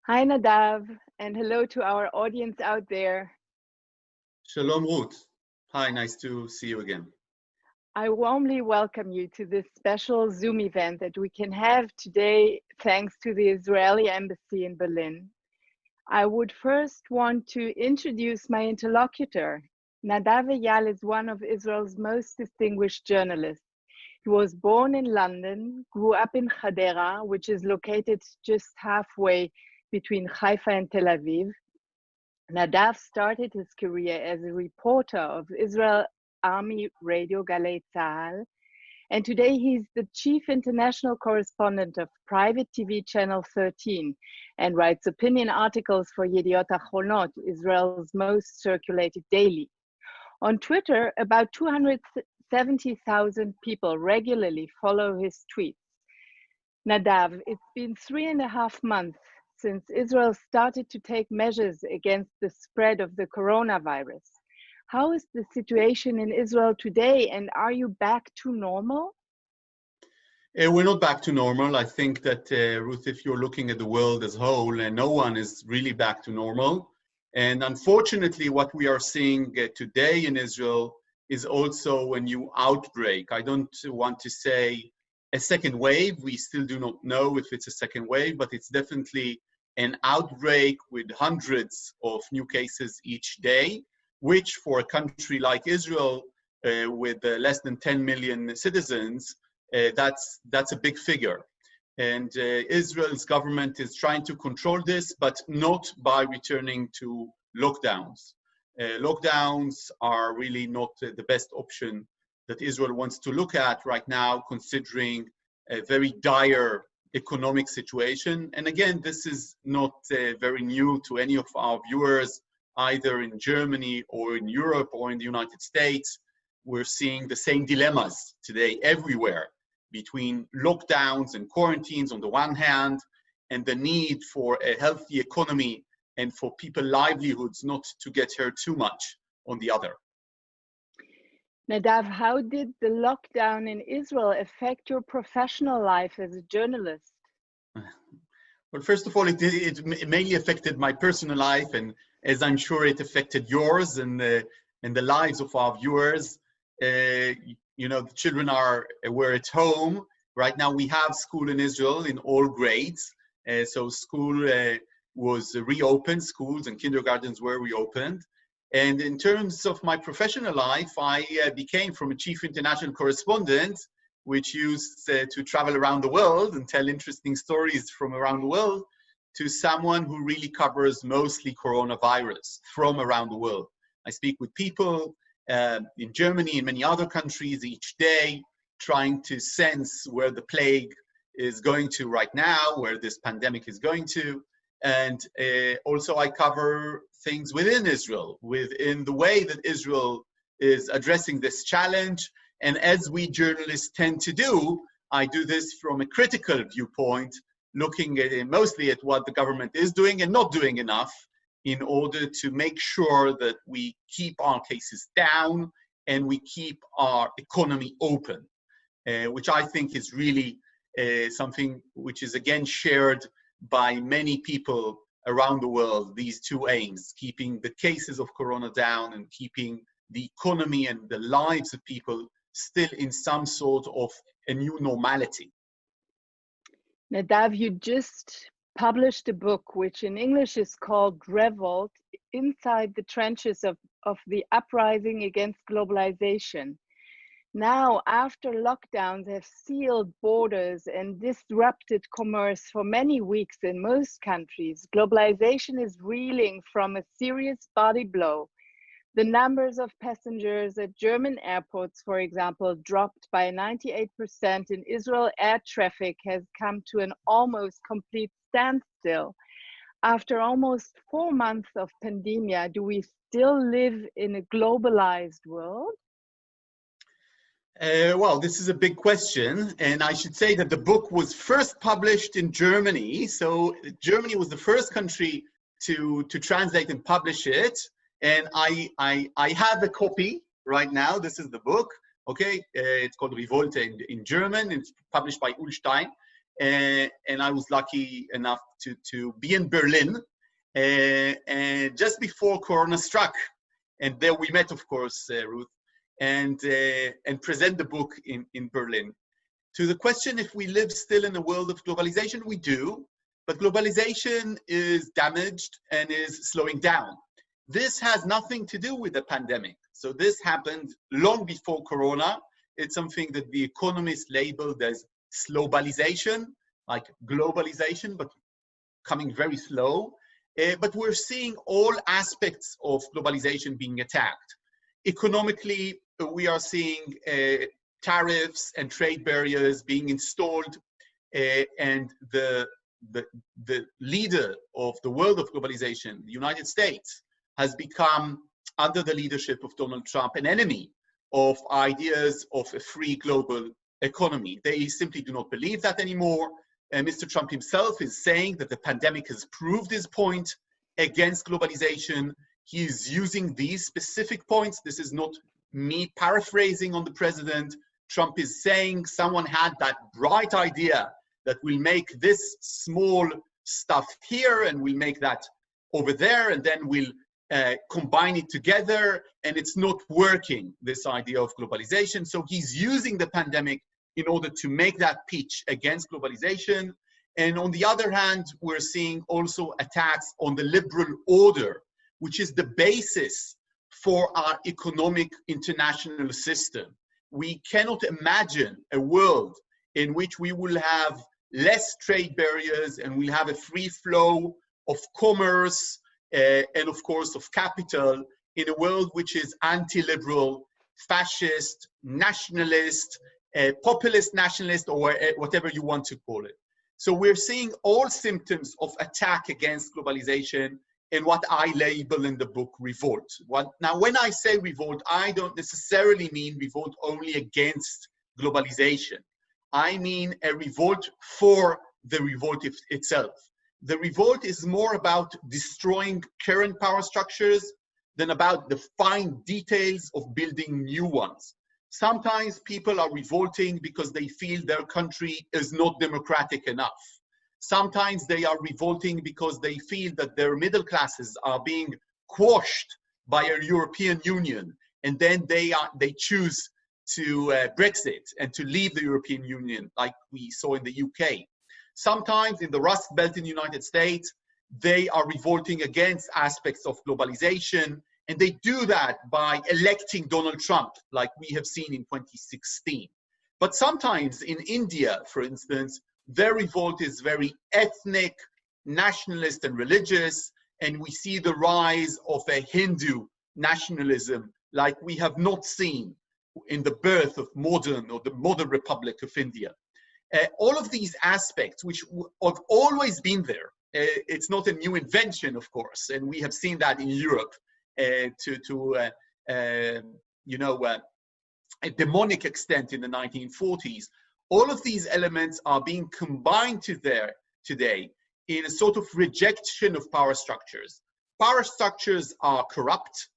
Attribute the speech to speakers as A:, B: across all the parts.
A: Hi, Nadav, and hello to our audience out there.
B: Shalom, Ruth. Hi, nice to see you again.
A: I warmly welcome you to this special Zoom event that we can have today thanks to the Israeli Embassy in Berlin. I would first want to introduce my interlocutor. Nadav Eyal is one of Israel's most distinguished journalists. He was born in London, grew up in Hadera, which is located just halfway between Haifa and Tel Aviv. Nadav started his career as a reporter of Israel Army Radio Galei Tzahal, and today he's the chief international correspondent of private TV channel 13 and writes opinion articles for Yediot Achronot, Israel's most circulated daily. On Twitter, about 270,000 people regularly follow his tweets. Nadav, it's been 3.5 months since Israel started to take measures against the spread of the coronavirus. How is the situation in Israel today, and are you back to normal?
B: We're not back to normal. I think that, Ruth, if you're looking at the world as a whole, no one is really back to normal. And unfortunately, what we are seeing today in Israel is also a new outbreak. I don't want to say a second wave. We still do not know if it's a second wave, but it's definitely an outbreak with hundreds of new cases each day, which for a country like Israel, with less than 10 million citizens, that's a big figure. And Israel's government is trying to control this, but not by returning to lockdowns. Lockdowns are really not the best option that Israel wants to look at right now, considering a very dire economic situation. And again, this is not very new to any of our viewers, either in Germany or in Europe or in the United States. We're seeing the same dilemmas today everywhere between lockdowns and quarantines on the one hand, and the need for a healthy economy and for people's livelihoods not to get hurt too much on the other.
A: Nadav, how did the lockdown in Israel affect your professional life as a journalist?
B: Well, first of all, it mainly affected my personal life, and as I'm sure it affected yours and the lives of our viewers. You know, the children were at home. Right now we have school in Israel in all grades. So school was reopened, schools and kindergartens were reopened. And in terms of my professional life, I became from a chief international correspondent, which used to travel around the world and tell interesting stories from around the world, to someone who really covers mostly coronavirus from around the world. I speak with people in Germany and many other countries each day, trying to sense where the plague is going to right now, where this pandemic is going to. And also I cover things within Israel, within the way that Israel is addressing this challenge. And as we journalists tend to do, I do this from a critical viewpoint, looking at mostly at what the government is doing and not doing enough in order to make sure that we keep our cases down and we keep our economy open, which I think is really something which is again shared by many people around the world, these two aims, keeping the cases of corona down and keeping the economy and the lives of people still in some sort of a new normality.
A: Nadav, you just published a book, which in English is called Revolt, Inside the Trenches of the Uprising Against Globalization. Now, after lockdowns have sealed borders and disrupted commerce for many weeks in most countries, globalization is reeling from a serious body blow. The numbers of passengers at German airports, for example, dropped by 98%. In Israel, air traffic has come to an almost complete standstill. After almost 4 months of pandemia, do we still live in a globalized world?
B: Well, this is a big question, and I should say that the book was first published in Germany. So Germany was the first country to translate and publish it. And I have a copy right now. This is the book, okay? It's called Revolte in German. It's published by Ullstein. and I was lucky enough to be in Berlin and just before Corona struck. And there we met, of course, Ruth, and present the book in Berlin. To the question if we live still in a world of globalization, we do, but globalization is damaged and is slowing down. This has nothing to do with the pandemic. So this happened long before Corona. It's something that the economists labeled as slowbalization, like globalization, but coming very slow. But we're seeing all aspects of globalization being attacked. Economically, we are seeing tariffs and trade barriers being installed, and the leader of the world of globalization, the United States, has become, under the leadership of Donald Trump, an enemy of ideas of a free global economy. They simply do not believe that anymore. And Mr. Trump himself is saying that the pandemic has proved his point against globalization. He is using these specific points. This is not me paraphrasing on the president. Trump is saying someone had that bright idea that we'll make this small stuff here and we'll make that over there, and then we'll combine it together, and it's not working, this idea of globalization. So he's using the pandemic in order to make that pitch against globalization. And on the other hand, we're seeing also attacks on the liberal order, which is the basis for our economic international system. We cannot imagine a world in which we will have less trade barriers and we'll have a free flow of commerce and of course of capital in a world which is anti-liberal, fascist, nationalist, populist nationalist, or whatever you want to call it. So we're seeing all symptoms of attack against globalization in what I label in the book Revolt. Now, when I say revolt, I don't necessarily mean revolt only against globalization. I mean a revolt for the revolt itself. The revolt is more about destroying current power structures than about the fine details of building new ones. Sometimes people are revolting because they feel their country is not democratic enough. Sometimes they are revolting because they feel that their middle classes are being quashed by a European Union, and then they choose to Brexit and to leave the European Union, like we saw in the UK. Sometimes in the Rust Belt in the United States, they are revolting against aspects of globalization, and they do that by electing Donald Trump, like we have seen in 2016. But sometimes in India, for instance, their revolt is very ethnic, nationalist, and religious, and we see the rise of a Hindu nationalism like we have not seen in the birth of the modern Republic of India. All of these aspects, which have always been there, it's not a new invention, of course, and we have seen that in Europe to a demonic extent in the 1940s. All of these elements are being combined today in a sort of rejection of power structures. Power structures are corrupt,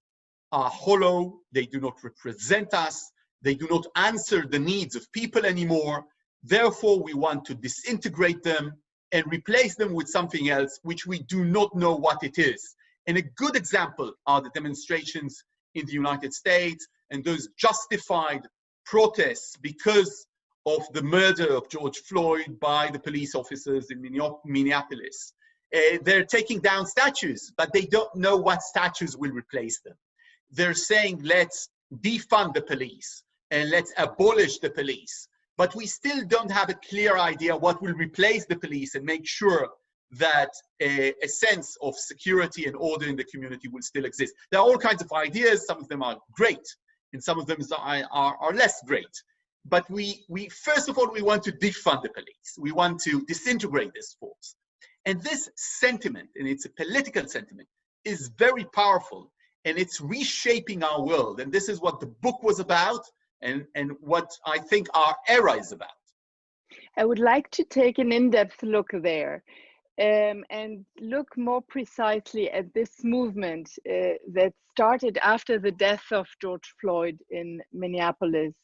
B: are hollow, they do not represent us, they do not answer the needs of people anymore. Therefore, we want to disintegrate them and replace them with something else which we do not know what it is. And a good example are the demonstrations in the United States and those justified protests because of the murder of George Floyd by the police officers in Minneapolis. They're taking down statues, but they don't know what statues will replace them. They're saying, let's defund the police and let's abolish the police. But we still don't have a clear idea what will replace the police and make sure that a sense of security and order in the community will still exist. There are all kinds of ideas. Some of them are great, and some of them are less great. But we first of all, we want to defund the police. We want to disintegrate this force. And this sentiment, and it's a political sentiment, is very powerful, and it's reshaping our world. And this is what the book was about, and what I think our era is about.
A: I would like to take an in-depth look there and look more precisely at this movement that started after the death of George Floyd in Minneapolis.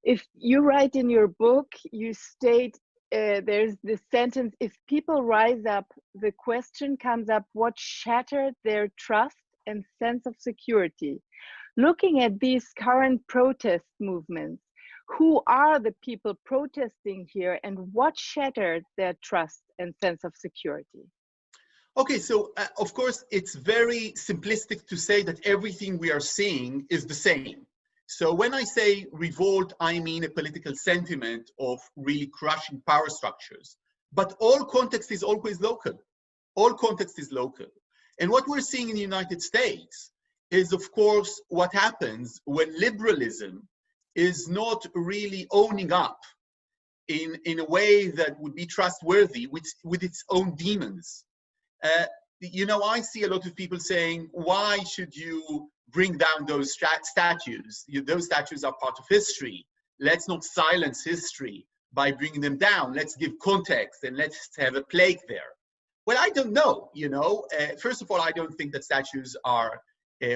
A: If you write in your book, you state there's this sentence, if people rise up, the question comes up, what shattered their trust and sense of security? Looking at these current protest movements, who are the people protesting here and what shattered their trust and sense of security?
B: Okay, so of course, it's very simplistic to say that everything we are seeing is the same. So when I say revolt, I mean a political sentiment of really crushing power structures. But all context is always local. All context is local. And what we're seeing in the United States is, of course, what happens when liberalism is not really owning up in a way that would be trustworthy with its own demons. You know, I see a lot of people saying, why should you bring down those statues? Those statues are part of history. Let's not silence history by bringing them down. Let's give context and let's have a plaque there. Well, I don't know, you know. First of all, I don't think that statues are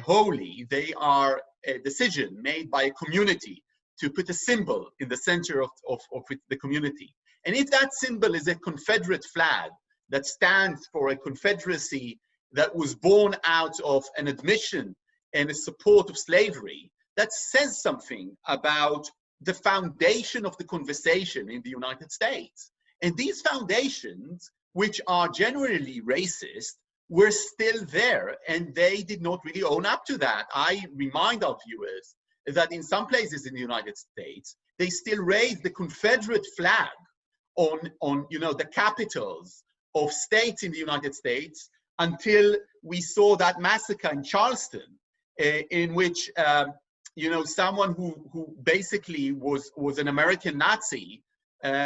B: holy. They are a decision made by a community to put a symbol in the center of the community. And if that symbol is a Confederate flag that stands for a confederacy that was born out of an admission and a support of slavery, that says something about the foundation of the conversation in the United States. And these foundations, which are generally racist, were still there, and they did not really own up to that. I remind our viewers that in some places in the United States, they still raise the Confederate flag on you know, the capitals of states in the United States until we saw that massacre in Charleston, in which you know, someone who basically was an American Nazi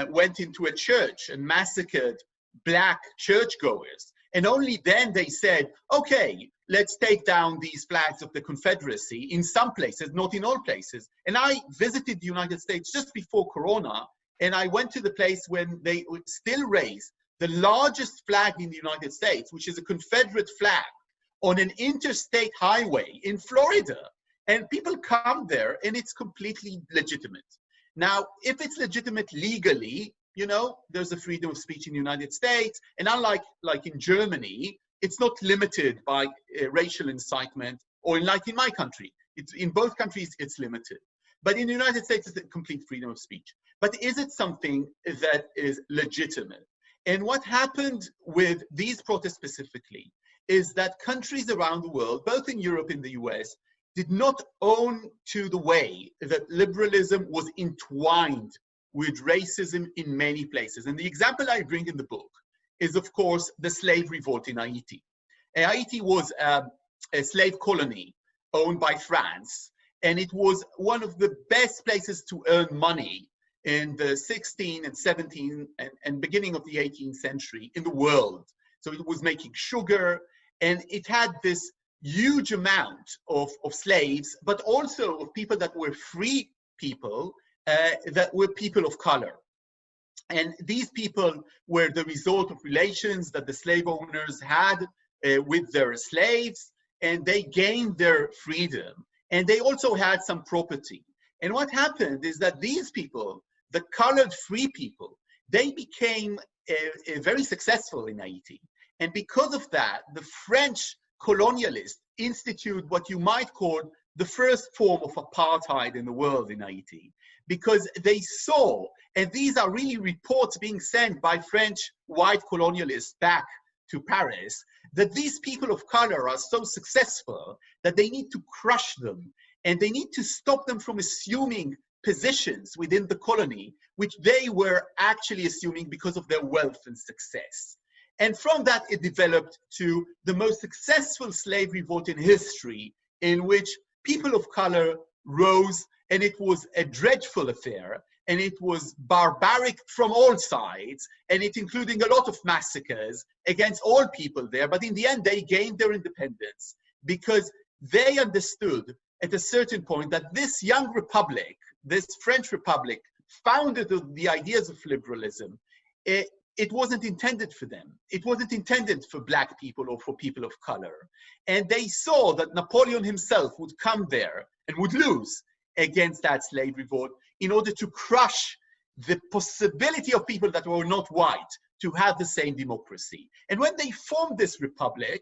B: went into a church and massacred Black churchgoers. And only then they said, okay, let's take down these flags of the Confederacy in some places, not in all places. And I visited the United States just before Corona, and I went to the place when they still raise the largest flag in the United States, which is a Confederate flag, on an interstate highway in Florida. And people come there, and it's completely legitimate. Now, if it's legitimate legally, you know, there's a freedom of speech in the United States, and unlike in Germany, it's not limited by racial incitement, or like in my country. It's, in both countries, it's limited. But in the United States, it's a complete freedom of speech. But is it something that is legitimate? And what happened with these protests specifically is that countries around the world, both in Europe and the US, did not own to the way that liberalism was entwined with racism in many places. And the example I bring in the book is, of course, the slave revolt in Haiti. Haiti was a slave colony owned by France, and it was one of the best places to earn money in the 16th and 17th and beginning of the 18th century in the world. So it was making sugar, and it had this huge amount of slaves, but also of people that were free people, that were people of color. And these people were the result of relations that the slave owners had with their slaves, and they gained their freedom. And they also had some property. And what happened is that these people, the colored free people, they became very successful in Haiti. And because of that, the French colonialists instituted what you might call the first form of apartheid in the world in Haiti, because they saw, and these are really reports being sent by French white colonialists back to Paris, that these people of color are so successful that they need to crush them, and they need to stop them from assuming positions within the colony, which they were actually assuming because of their wealth and success. And from that, it developed to the most successful slave revolt in history, in which people of color rose, and it was a dreadful affair, and it was barbaric from all sides, and it including a lot of massacres against all people there. But in the end, they gained their independence because they understood at a certain point that this young republic, this French republic, founded on the ideas of liberalism, it wasn't intended for them. It wasn't intended for Black people or for people of color. And they saw that Napoleon himself would come there and would lose against that slave revolt in order to crush the possibility of people that were not white to have the same democracy. And when they formed this republic,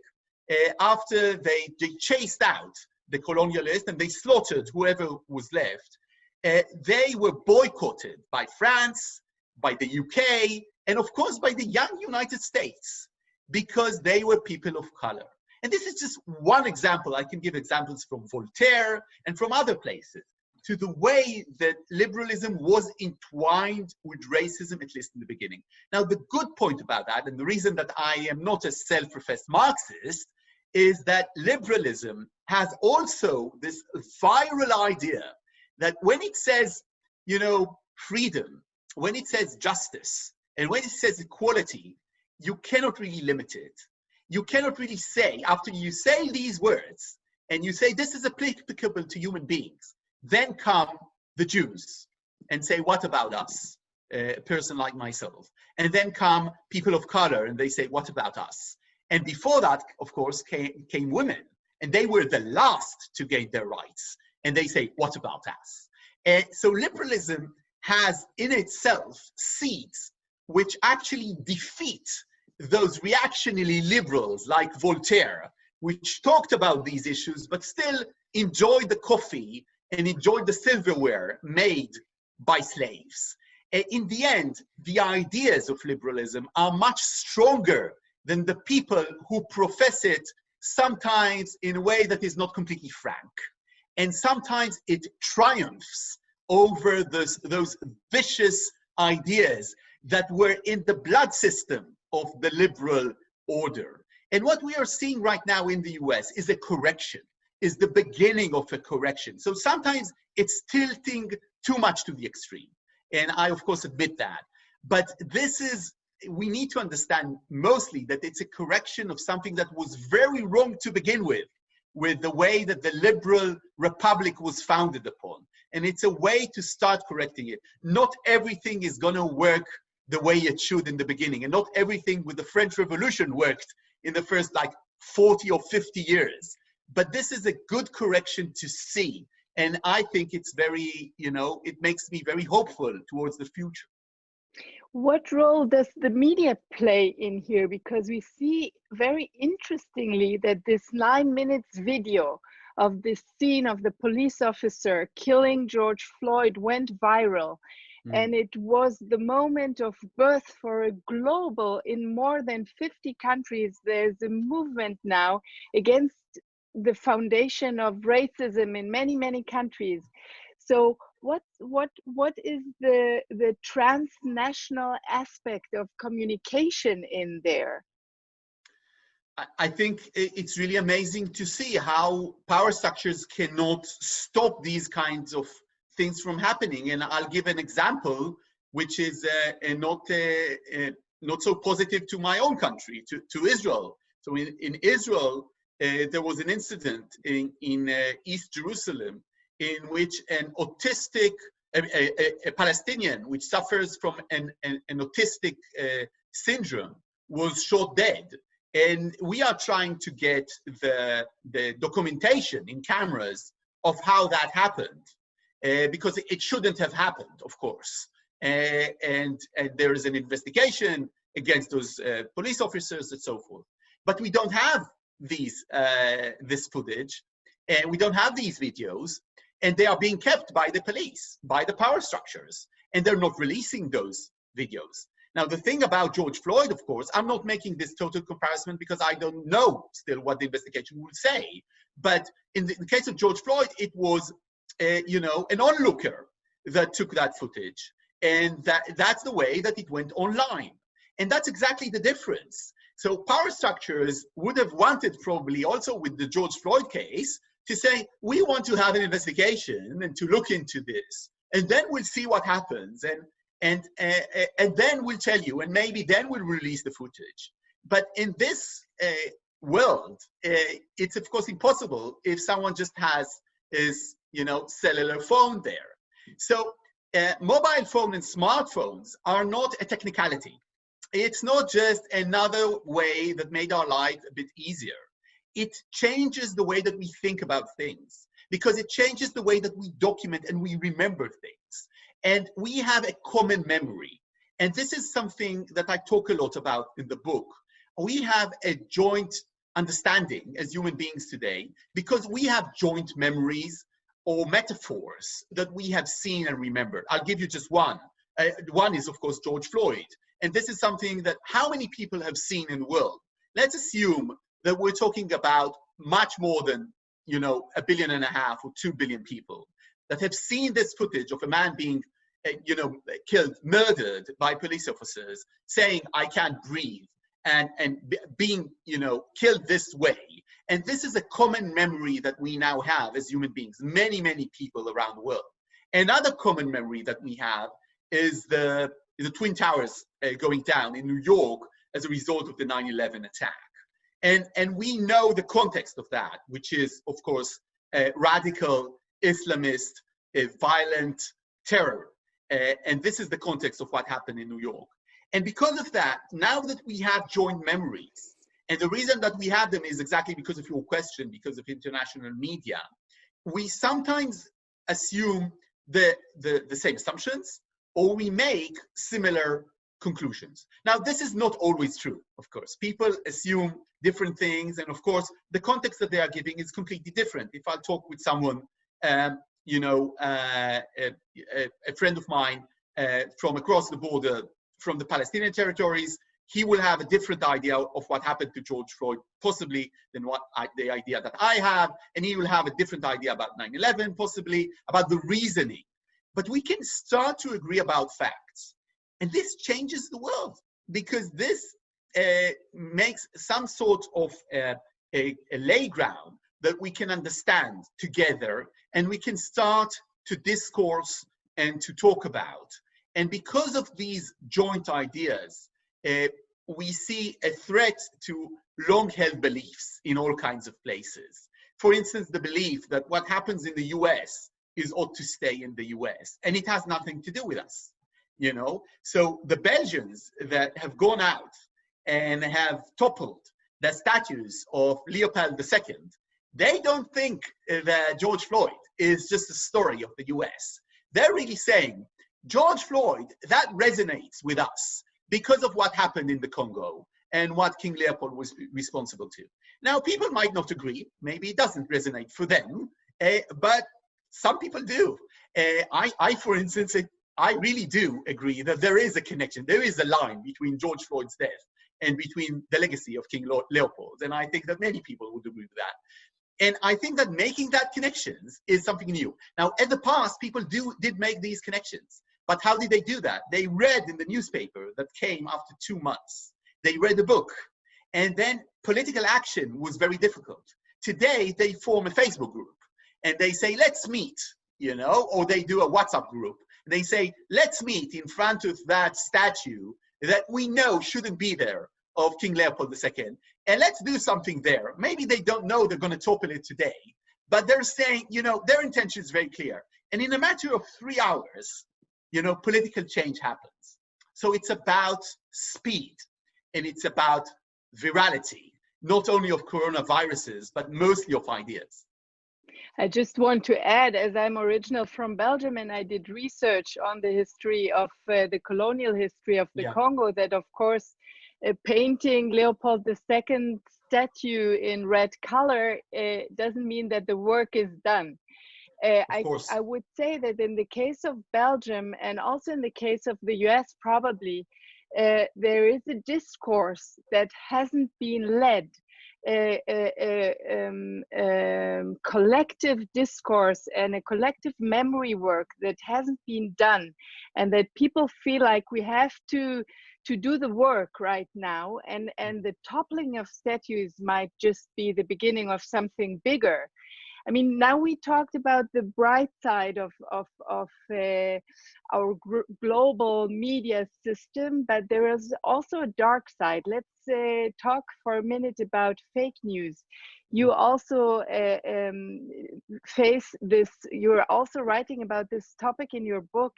B: after they chased out the colonialists and they slaughtered whoever was left, they were boycotted by France, by the UK, and of course by the young United States, because they were people of color. And this is just one example. I can give examples from Voltaire and from other places, to the way that liberalism was entwined with racism, at least in the beginning. Now, the good point about that, and the reason that I am not a self-professed Marxist, is that liberalism has also this viral idea that when it says, you know, freedom, when it says justice, and when it says equality, you cannot really limit it. You cannot really say, after you say these words, and you say this is applicable to human beings, then come the Jews and say, what about us, a person like myself? And then come people of color and they say, what about us? And before that, of course, came women, and they were the last to gain their rights. And they say, what about us? And so liberalism has in itself seeds which actually defeat those reactionary liberals like Voltaire, which talked about these issues, but still enjoyed the coffee and enjoyed the silverware made by slaves. In the end, the ideas of liberalism are much stronger than the people who profess it, sometimes in a way that is not completely frank. And sometimes it triumphs over those vicious ideas that were in the blood system of the liberal order. And what we are seeing right now in the US is a correction, is the beginning of a correction. So sometimes it's tilting too much to the extreme. And I, of course, admit that. But we need to understand mostly that it's a correction of something that was very wrong to begin with the way that the liberal republic was founded upon. And it's a way to start correcting it. Not everything is going to work the way it should in the beginning. And not everything with the French Revolution worked in the first 40 or 50 years. But this is a good correction to see. And I think it's very, it makes me very hopeful towards the future.
A: What role does the media play in here? Because we see very interestingly that this 9 minutes video of this scene of the police officer killing George Floyd went viral. And it was the moment of birth for a global, in more than 50 countries, there's a movement now against the foundation of racism in many, many countries. So what is the transnational aspect of communication in there?
B: I think it's really amazing to see how power structures cannot stop these kinds of things from happening. And I'll give an example, which is not so positive to my own country, to Israel. So in Israel, there was an incident in East Jerusalem in which an autistic, a Palestinian, which suffers from an autistic syndrome, was shot dead. And we are trying to get the documentation in cameras of how that happened, because it shouldn't have happened, of course. And there is an investigation against those police officers and so forth. But we don't have this footage, and we don't have these videos, and they are being kept by the police, by the power structures, and they're not releasing those videos. Now, the thing about George Floyd, of course, I'm not making this total comparison because I don't know still what the investigation will say. But in the case of George Floyd, it was, an onlooker that took that footage. And that's the way that it went online. And that's exactly the difference. So power structures would have wanted, probably also with the George Floyd case, to say, we want to have an investigation and to look into this. And then we'll see what happens. And then we'll tell you, and maybe then we'll release the footage. But in this world, it's of course impossible if someone just has his, cellular phone there. So mobile phone and smartphones are not a technicality. It's not just another way that made our life a bit easier. It changes the way that we think about things, because it changes the way that we document and we remember things. And we have a common memory. And this is something that I talk a lot about in the book. We have a joint understanding as human beings today because we have joint memories or metaphors that we have seen and remembered. I'll give you just one. One is, of course, George Floyd. And this is something that how many people have seen in the world? Let's assume that we're talking about much more than, 1.5 billion or 2 billion people that have seen this footage of a man being, killed, murdered by police officers, saying, I can't breathe, and being, killed this way. And this is a common memory that we now have as human beings, many, many people around the world. Another common memory that we have is the Twin Towers going down in New York as a result of the 9/11 attack. And we know the context of that, which is, of course, radical Islamist, violent terror. And this is the context of what happened in New York. And because of that, now that we have joint memories, and the reason that we have them is exactly because of your question, because of international media, we sometimes assume the same assumptions, or we make similar conclusions. Now, this is not always true, of course. People assume different things, and of course, the context that they are giving is completely different. If I talk with someone, a friend of mine from across the border, from the Palestinian territories, he will have a different idea of what happened to George Floyd, possibly, than the idea that I have, and he will have a different idea about 9/11, possibly, about the reasoning. But we can start to agree about facts. And this changes the world, because this makes some sort of a lay ground that we can understand together, and we can start to discourse and to talk about. And because of these joint ideas, we see a threat to long-held beliefs in all kinds of places. For instance, the belief that what happens in the US ought to stay in the US, and it has nothing to do with us. So the Belgians that have gone out and have toppled the statues of Leopold II, they don't think that George Floyd is just a story of the US. They're really saying, George Floyd, that resonates with us because of what happened in the Congo and what King Leopold was responsible to. Now, people might not agree. Maybe it doesn't resonate for them, but some people do. For instance, I really do agree that there is a connection. There is a line between George Floyd's death and between the legacy of King Leopold. And I think that many people would agree with that. And I think that making that connections is something new. Now, in the past, people did make these connections. But how did they do that? They read in the newspaper that came after 2 months. They read a book. And then political action was very difficult. Today, they form a Facebook group. And they say, let's meet, or they do a WhatsApp group. They say, let's meet in front of that statue that we know shouldn't be there of King Leopold II. And let's do something there. Maybe they don't know they're going to topple it today. But they're saying, their intention is very clear. And in a matter of 3 hours, political change happens. So it's about speed, and it's about virality, not only of coronaviruses, but mostly of ideas.
A: I just want to add, as I'm original from Belgium and I did research on the history of the colonial history of the Congo, that of course, painting Leopold II statue in red color doesn't mean that the work is done. I would say that in the case of Belgium and also in the case of the US, probably, there is a discourse that hasn't been led. Collective discourse and a collective memory work that hasn't been done, and that people feel like we have to do the work right now, and the toppling of statues might just be the beginning of something bigger. I mean, now we talked about the bright side of our global media system, but there is also a dark side. Let's talk for a minute about fake news. You also face this, you're also writing about this topic in your book,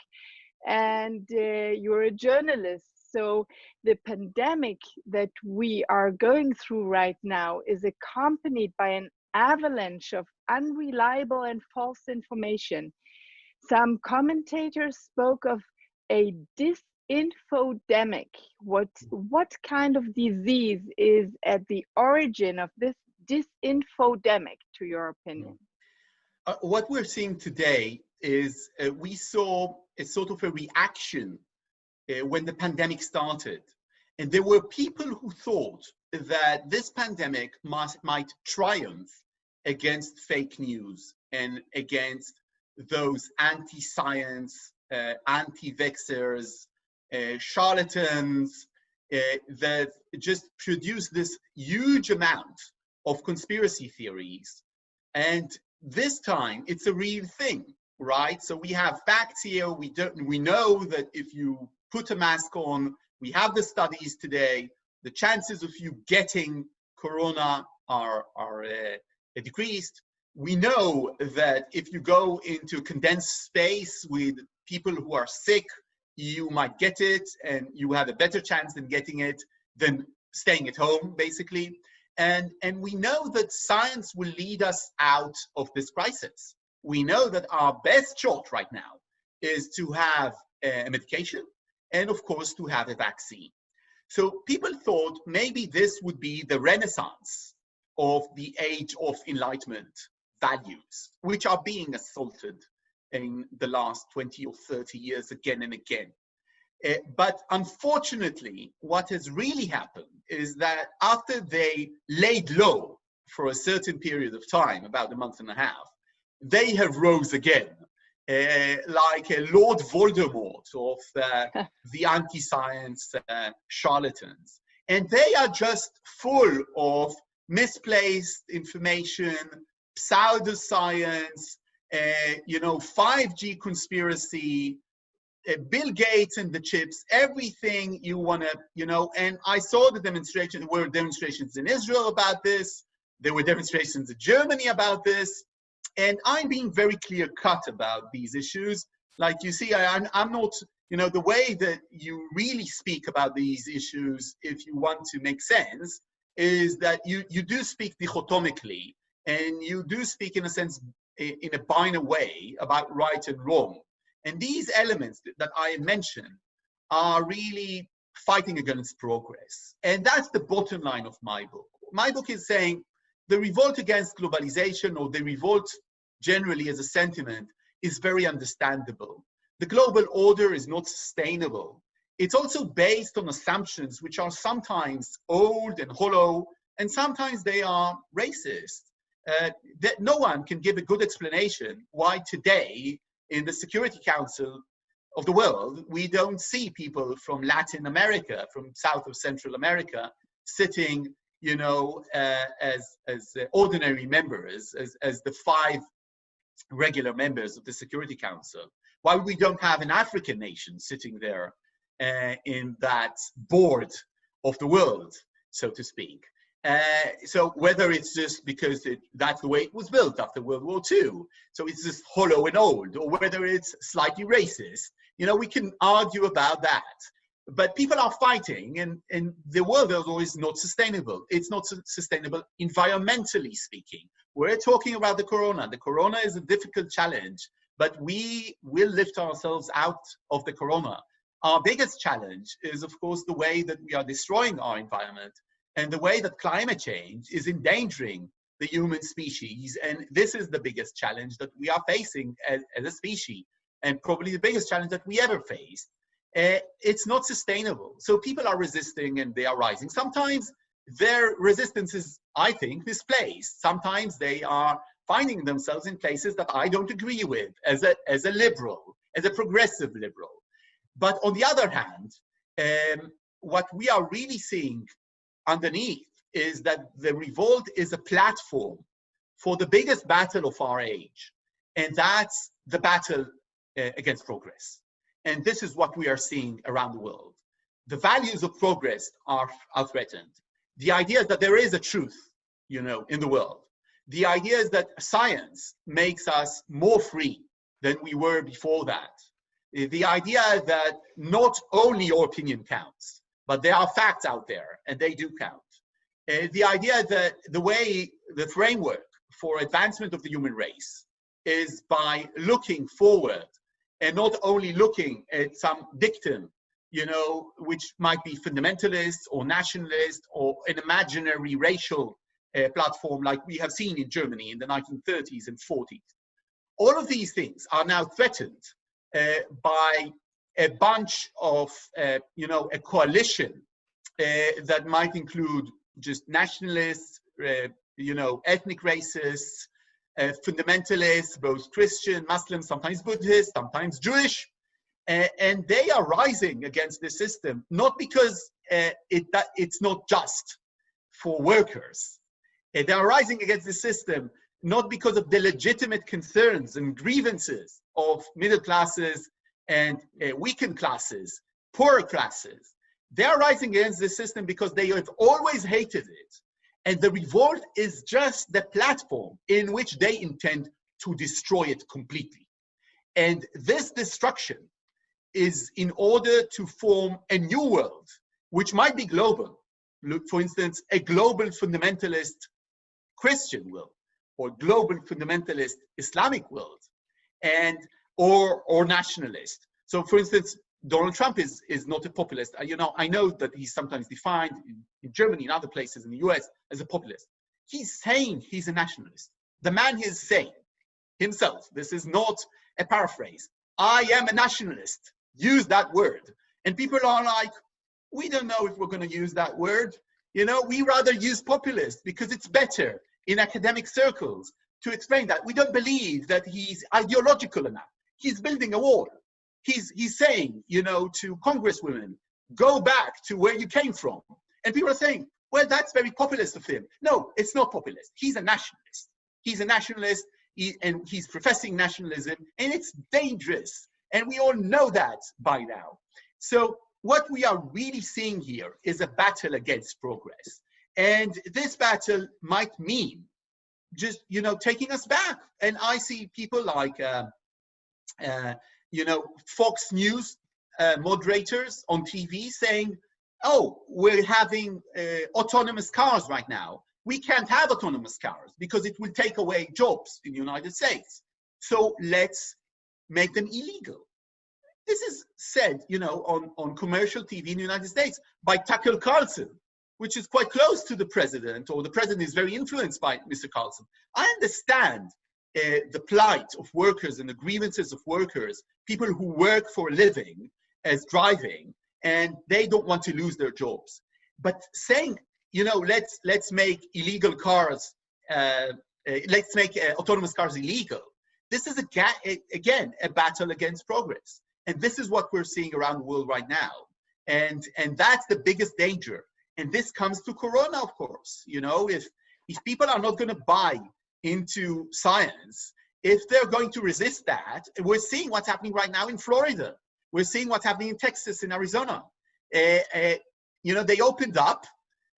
A: and you're a journalist. So the pandemic that we are going through right now is accompanied by an avalanche of unreliable and false information. Some commentators spoke of a disinfodemic. What kind of disease is at the origin of this disinfodemic, to your opinion?
B: What we're seeing today is we saw a sort of a reaction when the pandemic started. And there were people who thought that this pandemic might triumph against fake news and against those anti-science, anti-vaxxers, charlatans that just produce this huge amount of conspiracy theories. And this time it's a real thing, right? So we have facts here. We know that if you put a mask on, we have the studies today, the chances of you getting corona are decreased. We know that if you go into a condensed space with people who are sick, you might get it and you have a better chance than getting it than staying at home, basically. And we know that science will lead us out of this crisis. We know that our best shot right now is to have a medication and, of course, to have a vaccine. So people thought maybe this would be the renaissance of the age of Enlightenment values, which are being assaulted in the last 20 or 30 years again and again. But unfortunately, what has really happened is that after they laid low for a certain period of time, about a month and a half, they have rose again, like a Lord Voldemort of the anti-science charlatans. And they are just full of misplaced information, pseudoscience, 5G conspiracy, Bill Gates and the chips, everything you want to, and I saw the demonstration. There were demonstrations in Israel about this. There were demonstrations in Germany about this. And I'm being very clear cut about these issues. Like you see, I'm not, the way that you really speak about these issues, if you want to make sense, is that you do speak dichotomically, and you do speak in a sense, in a binary way about right and wrong. And these elements that I mentioned are really fighting against progress. And that's the bottom line of my book. My book is saying the revolt against globalization, or the revolt generally as a sentiment, is very understandable. The global order is not sustainable. It's also based on assumptions which are sometimes old and hollow, and sometimes they are racist. That no one can give a good explanation why today in the Security Council of the world, we don't see people from Latin America, from South or Central America, sitting, as ordinary members, as the 5 regular members of the Security Council. Why we don't have an African nation sitting there in that board of the world, so to speak. So whether it's just because that's the way it was built after World War II, so it's just hollow and old, or whether it's slightly racist, we can argue about that. But people are fighting, and the world is not sustainable. It's not sustainable environmentally speaking. We're talking about the corona. The corona is a difficult challenge, but we will lift ourselves out of the corona. Our biggest challenge is, of course, the way that we are destroying our environment, and the way that climate change is endangering the human species. And this is the biggest challenge that we are facing as a species, and probably the biggest challenge that we ever faced. It's not sustainable. So people are resisting, and they are rising. Sometimes their resistance is, I think, misplaced. Sometimes they are finding themselves in places that I don't agree with as a liberal, as a progressive liberal. But on the other hand, what we are really seeing underneath is that the revolt is a platform for the biggest battle of our age, and that's the battle against progress. And this is what we are seeing around the world. The values of progress are threatened. The idea is that there is a truth, in the world. The idea is that science makes us more free than we were before that. The idea that not only your opinion counts, but there are facts out there, and they do count. The idea that the framework for advancement of the human race is by looking forward and not only looking at some dictum, which might be fundamentalist or nationalist or an imaginary racial platform like we have seen in Germany in the 1930s and 40s. All of these things are now threatened by a bunch of, a coalition that might include just nationalists, ethnic racists, fundamentalists, both Christian, Muslim, sometimes Buddhist, sometimes Jewish, and they are rising against the system, not because it's not just for workers. They are rising against the system not because of the legitimate concerns and grievances of middle classes and weakened classes, poorer classes. They are rising against the system because they have always hated it. And the revolt is just the platform in which they intend to destroy it completely. And this destruction is in order to form a new world, which might be global. Look, for instance, a global fundamentalist Christian world, or global fundamentalist Islamic world, and or nationalist. So, for instance, Donald Trump is not a populist. I know that he's sometimes defined in Germany and other places in the US as a populist. He's saying he's a nationalist. The man is saying himself, this is not a paraphrase, I am a nationalist. Use that word. And people are like, we don't know if we're going to use that word. We rather use populist because it's better in academic circles to explain that. We don't believe that he's ideological enough. He's building a wall. He's saying, to congresswomen, go back to where you came from. And people are saying, well, that's very populist of him. No, it's not populist. He's a nationalist. He's a nationalist, and he's professing nationalism, and it's dangerous. And we all know that by now. So what we are really seeing here is a battle against progress. And this battle might mean just, taking us back. And I see people like, Fox News moderators on TV saying, oh, we're having autonomous cars right now. We can't have autonomous cars because it will take away jobs in the United States. So let's make them illegal. This is said, on commercial TV in the United States by Tucker Carlson, which is quite close to the president, or the president is very influenced by Mr. Carlson. I understand the plight of workers and the grievances of workers, people who work for a living as driving, and they don't want to lose their jobs. But saying, let's make illegal cars, let's make autonomous cars illegal. This is, again, a battle against progress. And this is what we're seeing around the world right now. And that's the biggest danger. And this comes to Corona, of course. If people are not going to buy into science, if they're going to resist that, we're seeing what's happening right now in Florida. We're seeing what's happening in Texas, in Arizona. They opened up.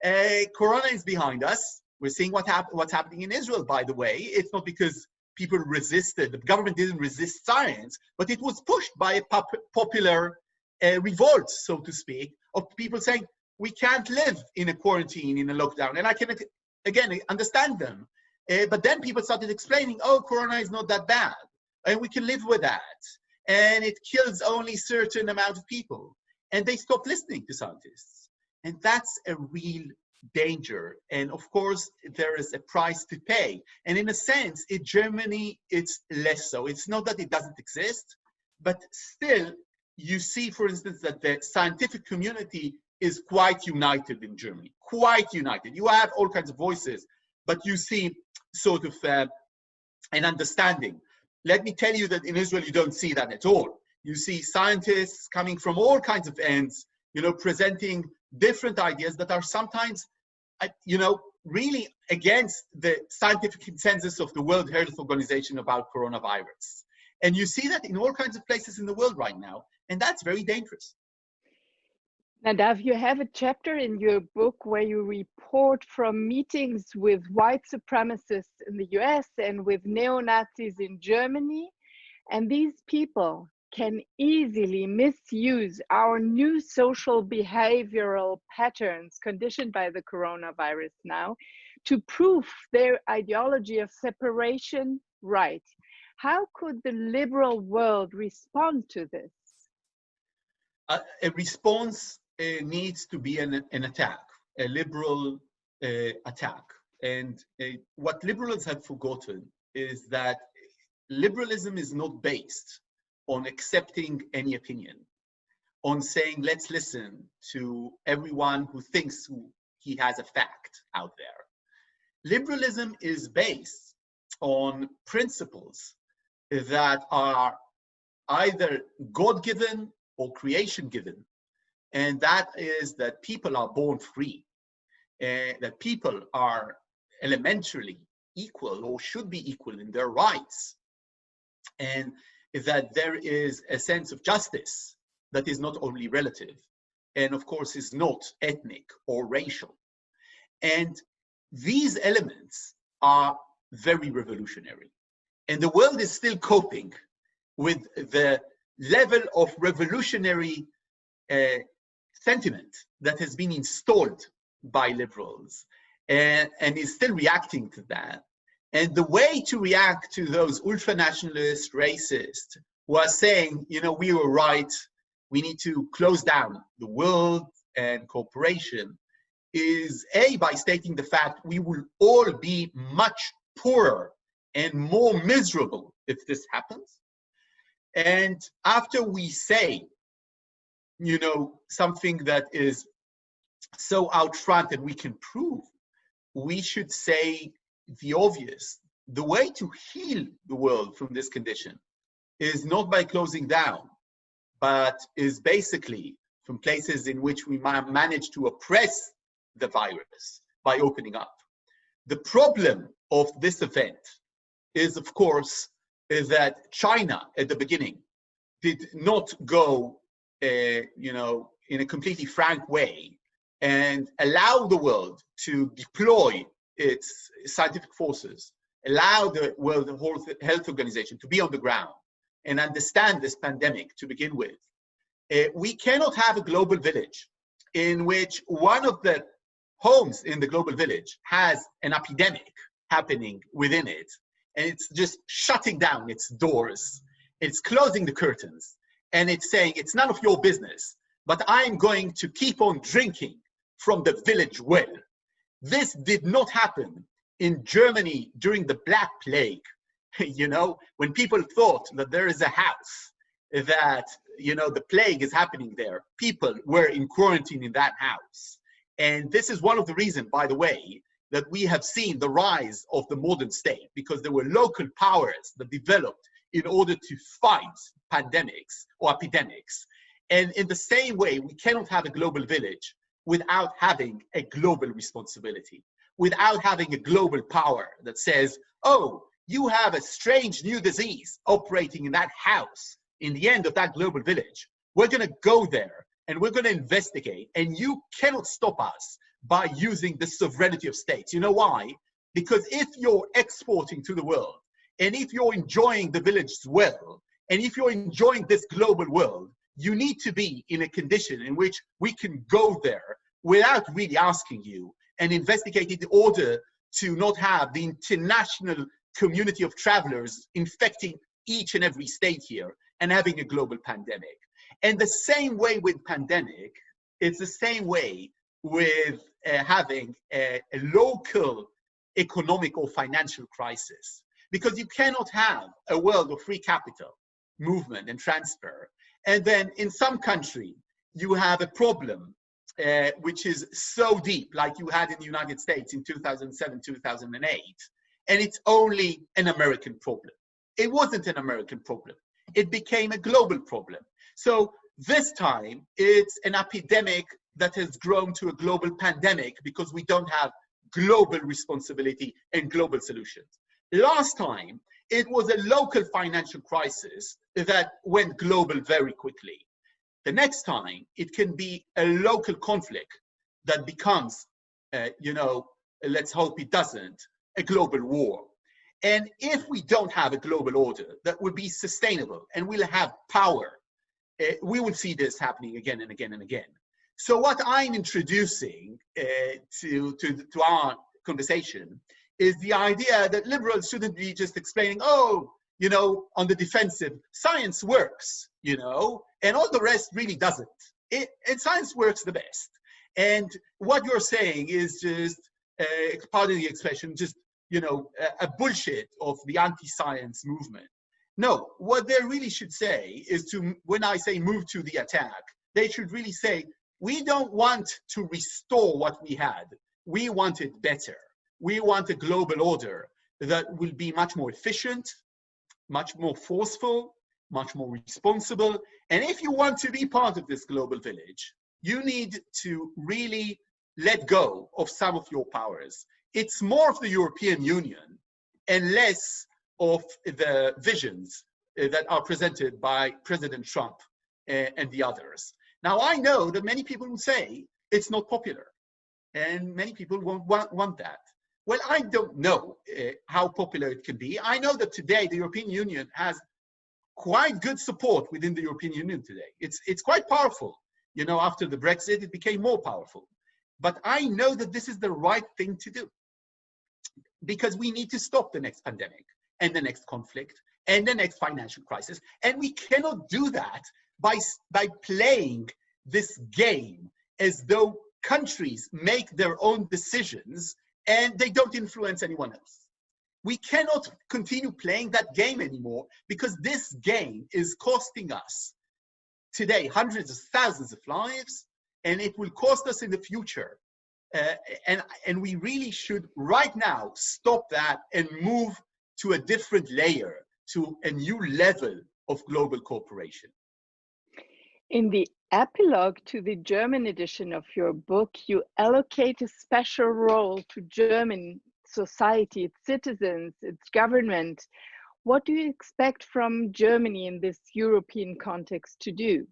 B: Corona is behind us. We're seeing what's happening in Israel, by the way. It's not because people resisted. The government didn't resist science, but it was pushed by a popular revolt, so to speak, of people saying, we can't live in a quarantine, in a lockdown. And I can, again, understand them. But then people started explaining, oh, Corona is not that bad, and we can live with that. And it kills only certain amount of people. And they stopped listening to scientists. And that's a real danger. And of course, there is a price to pay. And in a sense, in Germany, it's less so. It's not that it doesn't exist, but still, you see, for instance, that the scientific community is quite united in Germany, quite united. You have all kinds of voices, but you see sort of an understanding. Let me tell you that in Israel, you don't see that at all. You see scientists coming from all kinds of ends, presenting different ideas that are sometimes, really against the scientific consensus of the World Health Organization about coronavirus. And you see that in all kinds of places in the world right now, and that's very dangerous.
A: Nadav, you have a chapter in your book where you report from meetings with white supremacists in the US and with neo-Nazis in Germany. And these people can easily misuse our new social behavioral patterns conditioned by the coronavirus now to prove their ideology of separation right. How could the liberal world respond to this?
B: A response needs to be an attack, a liberal attack. And what liberals have forgotten is that liberalism is not based on accepting any opinion, on saying, let's listen to everyone who thinks he has a fact out there. Liberalism is based on principles that are either God-given or creation-given. And that is that people are born free, that people are elementarily equal or should be equal in their rights, and that there is a sense of justice that is not only relative, and of course is not ethnic or racial. And these elements are very revolutionary. And the world is still coping with the level of revolutionary sentiment that has been installed by liberals and is still reacting to that. And the way to react to those ultra-nationalist, racist, who are saying, you know, we were right, we need to close down the world and cooperation, is A, by stating the fact we will all be much poorer and more miserable if this happens. And after we say, you know, something that is so out front and we can prove, we should say the obvious. The way to heal the world from this condition is not by closing down, but is basically from places in which we might manage to oppress the virus by opening up. The problem of this event is, of course, is that China at the beginning did not go, you know, in a completely frank way and allow the world to deploy its scientific forces, allow the World Health Organization to be on the ground and understand this pandemic to begin with. We cannot have a global village in which one of the homes in the global village has an epidemic happening within it, and it's just shutting down its doors, it's closing the curtains, and it's saying, it's none of your business, but I'm going to keep on drinking from the village well. This did not happen in Germany during the Black Plague, you know, when people thought that there is a house, that, you know, the plague is happening there. People were in quarantine in that house. And this is one of the reasons, by the way, that we have seen the rise of the modern state, because there were local powers that developed in order to fight pandemics or epidemics. And in the same way, we cannot have a global village without having a global responsibility, without having a global power that says, oh, you have a strange new disease operating in that house in the end of that global village. We're going to go there and we're going to investigate, and you cannot stop us by using the sovereignty of states. You know why? Because if you're exporting to the world, and if you're enjoying the village well, and if you're enjoying this global world, you need to be in a condition in which we can go there without really asking you and investigate in order to not have the international community of travelers infecting each and every state here and having a global pandemic. And the same way with pandemic, it's the same way with having a local economic or financial crisis, because you cannot have a world of free capital movement and transfer, and then in some country you have a problem which is so deep, like you had in the United States in 2007, 2008, and it's only an American problem. It wasn't an American problem. It became a global problem. So this time it's an epidemic that has grown to a global pandemic because we don't have global responsibility and global solutions. Last time, it was a local financial crisis that went global very quickly. The next time, it can be a local conflict that becomes, you know, let's hope it doesn't, a global war. And if we don't have a global order that will be sustainable and will have power, we will see this happening again and again and again. So what I'm introducing to our conversation is the idea that liberals shouldn't be just explaining, oh, you know, on the defensive. Science works, you know, and all the rest really doesn't. And science works the best. And what you're saying is just, pardon the expression, just, you know, a bullshit of the anti-science movement. No, what they really should say is to, when I say move to the attack, they should really say, we don't want to restore what we had. We want it better. We want a global order that will be much more efficient, much more forceful, much more responsible. And if you want to be part of this global village, you need to really let go of some of your powers. It's more of the European Union and less of the visions that are presented by President Trump and the others. Now, I know that many people will say it's not popular, and many people won't want that. Well, I don't know how popular it can be. I know that today the European Union has quite good support within the European Union today. It's quite powerful. You know, after the Brexit, it became more powerful. But I know that this is the right thing to do, because we need to stop the next pandemic and the next conflict and the next financial crisis. And we cannot do that by playing this game as though countries make their own decisions and they don't influence anyone else. We cannot continue playing that game anymore, because this game is costing us today hundreds of thousands of lives, and it will cost us in the future. And we really should right now stop that and move to a different layer, to a new level of global cooperation.
A: In the epilogue to the German edition of your book, you allocate a special role to German society, its citizens, its government. What do you expect from Germany in this European context to do?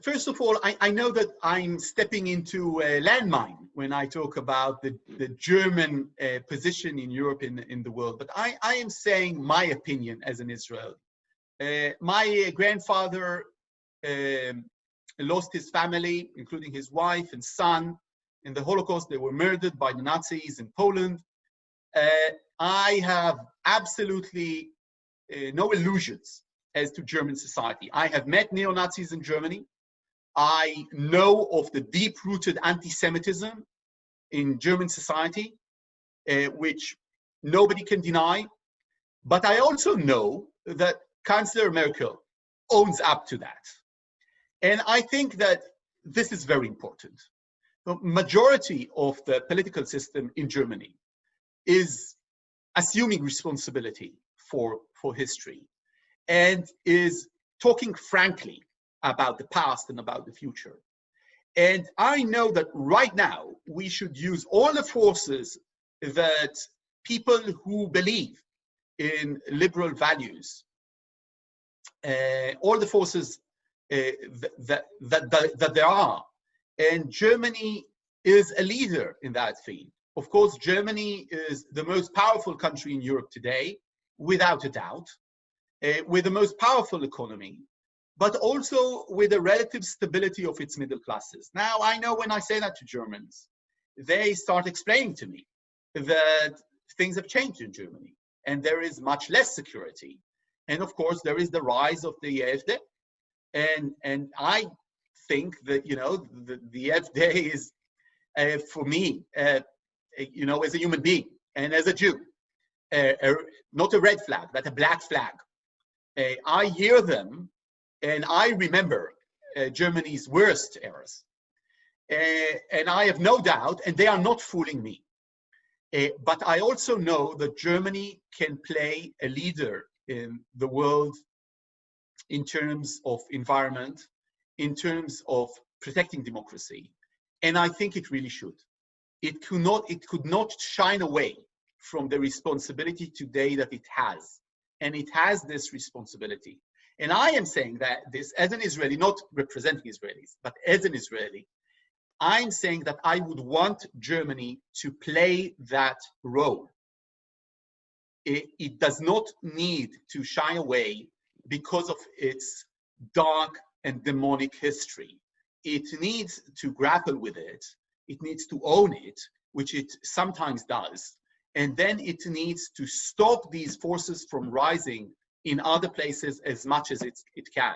B: First of all, I know that I'm stepping into a landmine when I talk about the German position in Europe, in the world, but I am saying my opinion as an Israeli. My grandfather lost his family, including his wife and son, in the Holocaust. They were murdered by the Nazis in Poland. I have absolutely no illusions as to German society. I have met neo-Nazis in Germany. I know of the deep-rooted anti-Semitism in German society, which nobody can deny. But I also know that Chancellor Merkel owns up to that. And I think that this is very important. The majority of the political system in Germany is assuming responsibility for history and is talking frankly about the past and about the future. And I know that right now we should use all the forces that people who believe in liberal values, all the forces that there are. And Germany is a leader in that field. Of course, Germany is the most powerful country in Europe today, without a doubt, with the most powerful economy, but also with the relative stability of its middle classes. Now, I know when I say that to Germans, they start explaining to me that things have changed in Germany and there is much less security. And of course, there is the rise of the AfD. And I think that, you know, the AfD is, for me, you know, as a human being and as a Jew, not a red flag, but a black flag. I hear them and I remember Germany's worst eras. And I have no doubt, and they are not fooling me. But I also know that Germany can play a leader in the world in terms of environment, in terms of protecting democracy. And I think it really should. It could not shine away from the responsibility today that it has. And it has this responsibility. And I am saying that this as an Israeli, not representing Israelis, but as an Israeli, I'm saying that I would want Germany to play that role. It does not need to shy away because of its dark and demonic history. It needs to grapple with it. It needs to own it, which it sometimes does. and then it needs to stop these forces from rising in other places as much as it can.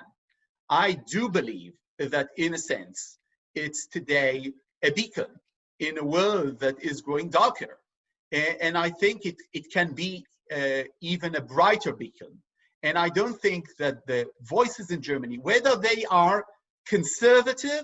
B: I do believe that, in a sense, it's today a beacon in a world that is growing darker. And I think it can be even a brighter beacon. And I don't think that the voices in Germany, whether they are conservative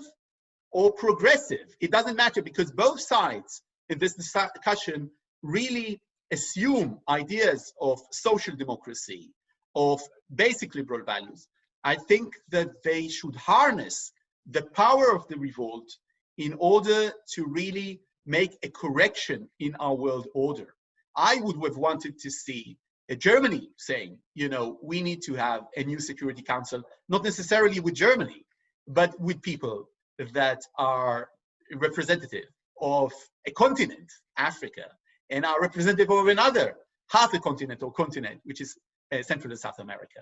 B: or progressive, it doesn't matter, because both sides in this discussion really assume ideas of social democracy, of basic liberal values. I think that they should harness the power of the revolt in order to really make a correction in our world order. I would have wanted to see Germany saying, you know, we need to have a new Security Council, not necessarily with Germany, but with people that are representative of a continent, Africa, and are representative of another half a continent or continent, which is Central and South America.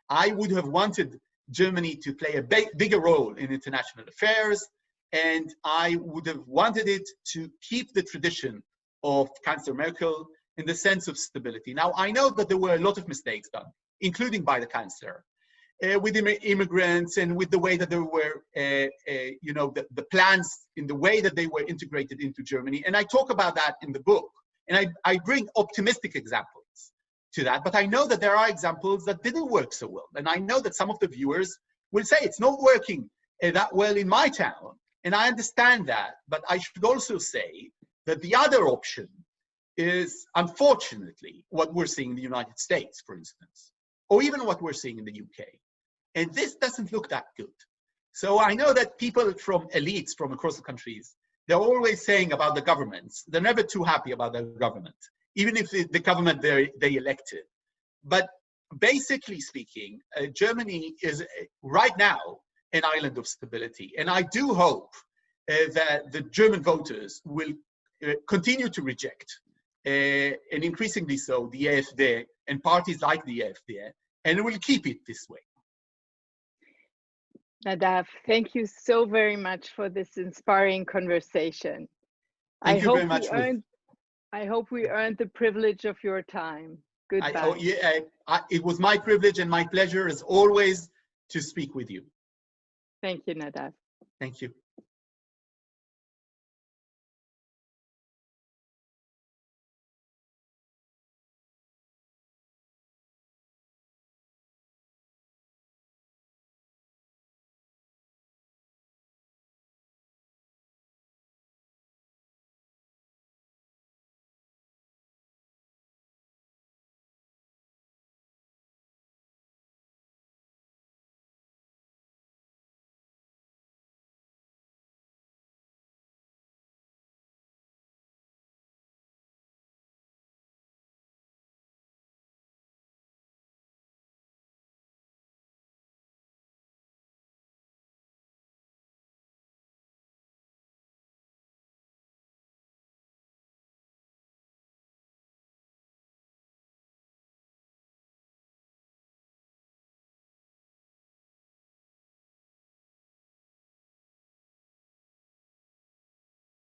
B: I would have wanted Germany to play a bigger role in international affairs, and I would have wanted it to keep the tradition of Chancellor Merkel in the sense of stability. Now, I know that there were a lot of mistakes done, including by the Chancellor, with immigrants and with the way that there were, you know, the plans in the way that they were integrated into Germany. And I talk about that in the book. And I bring optimistic examples to that. But I know that there are examples that didn't work so well. And I know that some of the viewers will say it's not working that well in my town. And I understand that. But I should also say that the other option is, unfortunately, what we're seeing in the United States, for instance, or even what we're seeing in the UK. And this doesn't look that good. So I know that people from elites from across the countries, they're always saying about the governments, they're never too happy about the government, even if the government they elected. But basically speaking, Germany is right now an island of stability. And I do hope that the German voters will continue to reject, and increasingly so, the AfD and parties like the AfD, and will keep it this way.
A: Nadav, thank you so very much for this inspiring conversation.
B: Thank you very much, Ruth.
A: I hope we earned the privilege of your time. Goodbye.
B: It was my privilege and my pleasure, as always, to speak with you.
A: Thank you, Nadav.
B: Thank you.